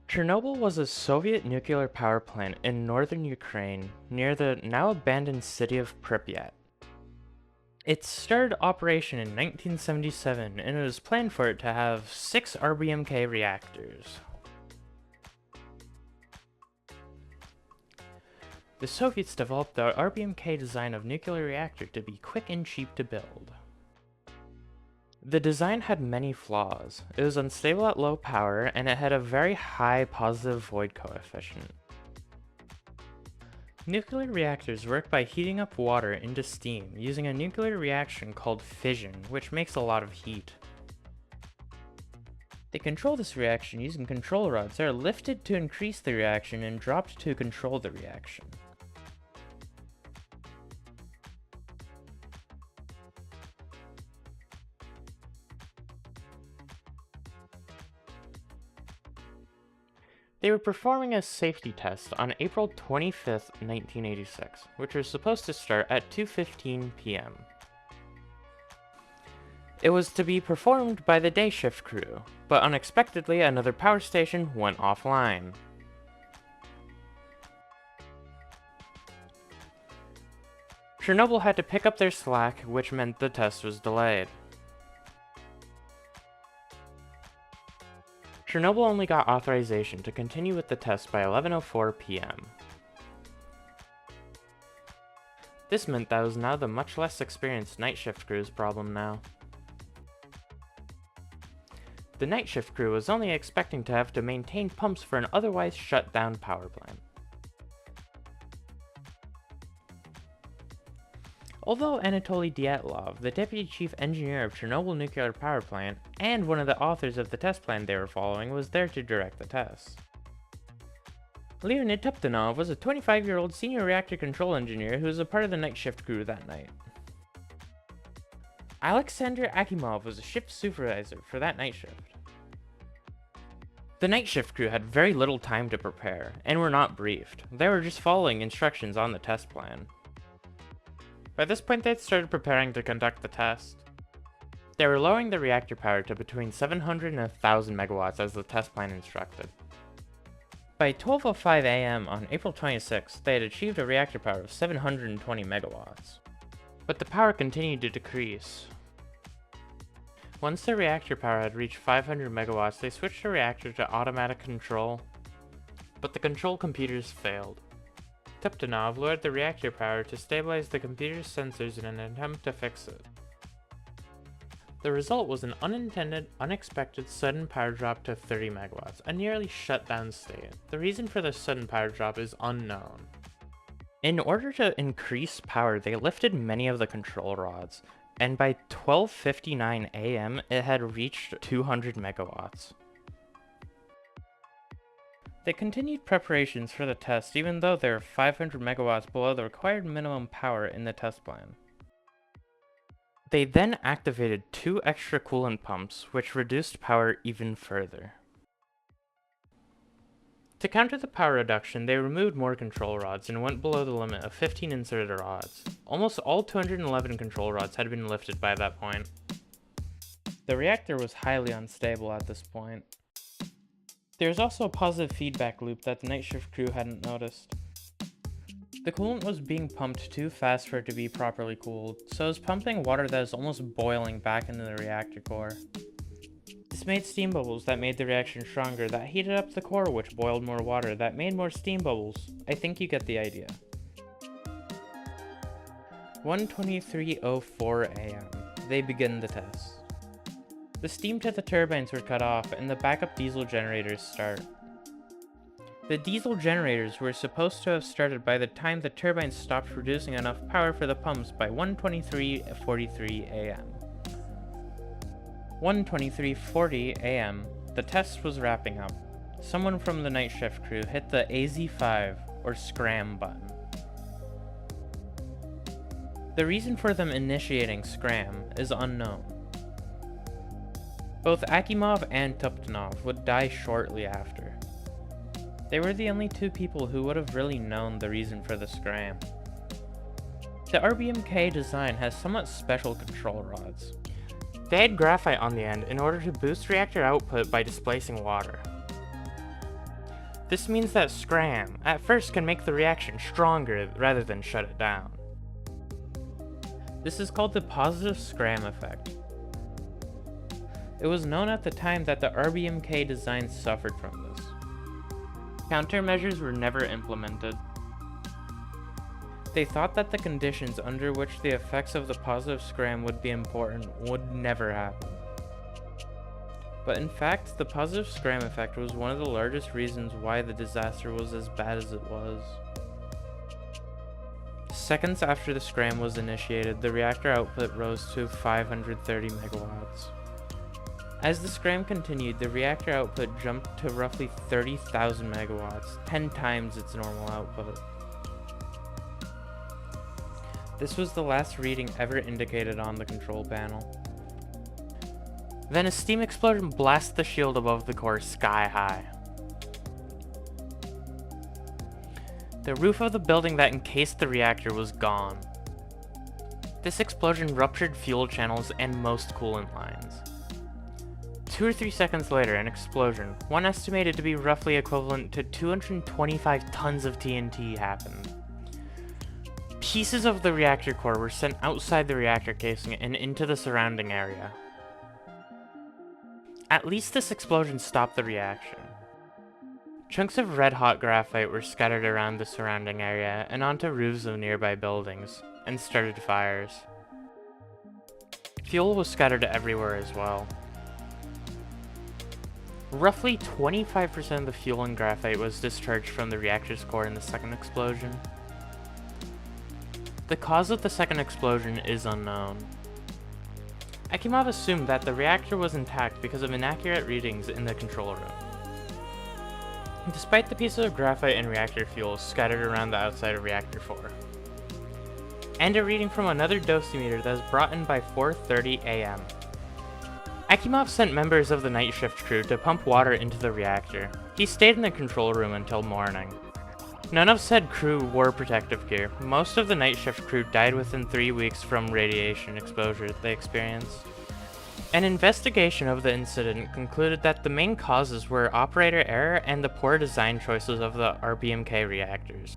Chernobyl was a Soviet nuclear power plant in northern Ukraine near the now abandoned city of Pripyat. It started operation in 1977 and it was planned for it to have 6 RBMK reactors. The Soviets developed the RBMK design of nuclear reactor to be quick and cheap to build. The design had many flaws. It was unstable at low power, and it had a very high positive void coefficient. Nuclear reactors work by heating up water into steam using a nuclear reaction called fission, which makes a lot of heat. They control this reaction using control rods that are lifted to increase the reaction and dropped to control the reaction. They were performing a safety test on April 25, 1986, which was supposed to start at 2:15 p.m. It was to be performed by the day shift crew, but unexpectedly another power station went offline. Chernobyl had to pick up their slack, which meant the test was delayed. Chernobyl only got authorization to continue with the test by 11:04 p.m. This meant that was now the much less experienced night shift crew's problem now. The night shift crew was only expecting to have to maintain pumps for an otherwise shut down power plant. Although Anatoly Dyatlov, the deputy chief engineer of Chernobyl nuclear power plant, and one of the authors of the test plan they were following, was there to direct the tests. Leonid Tuptanov was a 25-year-old senior reactor control engineer who was a part of the night shift crew that night. Alexander Akimov was a shift supervisor for that night shift. The night shift crew had very little time to prepare, and were not briefed. They were just following instructions on the test plan. By this point, they had started preparing to conduct the test. They were lowering the reactor power to between 700 and 1000 megawatts as the test plan instructed. By 12:05 a.m. on April 26, they had achieved a reactor power of 720 megawatts. But the power continued to decrease. Once the reactor power had reached 500 megawatts, they switched the reactor to automatic control, but the control computers failed. Tuptanov lowered the reactor power to stabilize the computer's sensors in an attempt to fix it. The result was an unintended, unexpected sudden power drop to 30 megawatts, a nearly shut-down state. The reason for the sudden power drop is unknown. In order to increase power, they lifted many of the control rods, and by 12:59 a.m. it had reached 200 megawatts. They continued preparations for the test even though they were 500 megawatts below the required minimum power in the test plan. They then activated 2 extra coolant pumps, which reduced power even further. To counter the power reduction, they removed more control rods and went below the limit of 15 inserted rods. Almost all 211 control rods had been lifted by that point. The reactor was highly unstable at this point. There was also a positive feedback loop that the night shift crew hadn't noticed. The coolant was being pumped too fast for it to be properly cooled, so it was pumping water that was almost boiling back into the reactor core. This made steam bubbles that made the reaction stronger, that heated up the core, which boiled more water, that made more steam bubbles. I think you get the idea. 1:23:04 a.m. They begin the test. The steam to the turbines were cut off, and the backup diesel generators start. The diesel generators were supposed to have started by the time the turbines stopped producing enough power for the pumps by 1:23:43 a.m. 1:23:40 a.m., the test was wrapping up. Someone from the night shift crew hit the AZ5, or scram button. The reason for them initiating scram is unknown. Both Akimov and Tuptanov would die shortly after. They were the only 2 people who would have really known the reason for the scram. The RBMK design has somewhat special control rods. They had graphite on the end in order to boost reactor output by displacing water. This means that scram, at first, can make the reaction stronger rather than shut it down. This is called the positive scram effect. It was known at the time that the RBMK design suffered from this. Countermeasures were never implemented. They thought that the conditions under which the effects of the positive scram would be important would never happen. But in fact, the positive scram effect was one of the largest reasons why the disaster was as bad as it was. Seconds after the scram was initiated, the reactor output rose to 530 megawatts. As the scram continued, the reactor output jumped to roughly 30,000 megawatts, 10 times its normal output. This was the last reading ever indicated on the control panel. Then a steam explosion blasted the shield above the core sky high. The roof of the building that encased the reactor was gone. This explosion ruptured fuel channels and most coolant lines. 2 or 3 seconds later, an explosion, one estimated to be roughly equivalent to 225 tons of TNT, happened. Pieces of the reactor core were sent outside the reactor casing and into the surrounding area. At least this explosion stopped the reaction. Chunks of red-hot graphite were scattered around the surrounding area and onto roofs of nearby buildings, and started fires. Fuel was scattered everywhere as well. Roughly 25% of the fuel and graphite was discharged from the reactor's core in the second explosion. The cause of the second explosion is unknown. Akimov assumed that the reactor was intact because of inaccurate readings in the control room. Despite the pieces of graphite and reactor fuel scattered around the outside of reactor 4. And a reading from another dosimeter that was brought in by 4:30 AM. Akimov sent members of the night shift crew to pump water into the reactor. He stayed in the control room until morning. None of said crew wore protective gear. Most of the night shift crew died within 3 weeks from radiation exposure they experienced. An investigation of the incident concluded that the main causes were operator error and the poor design choices of the RBMK reactors.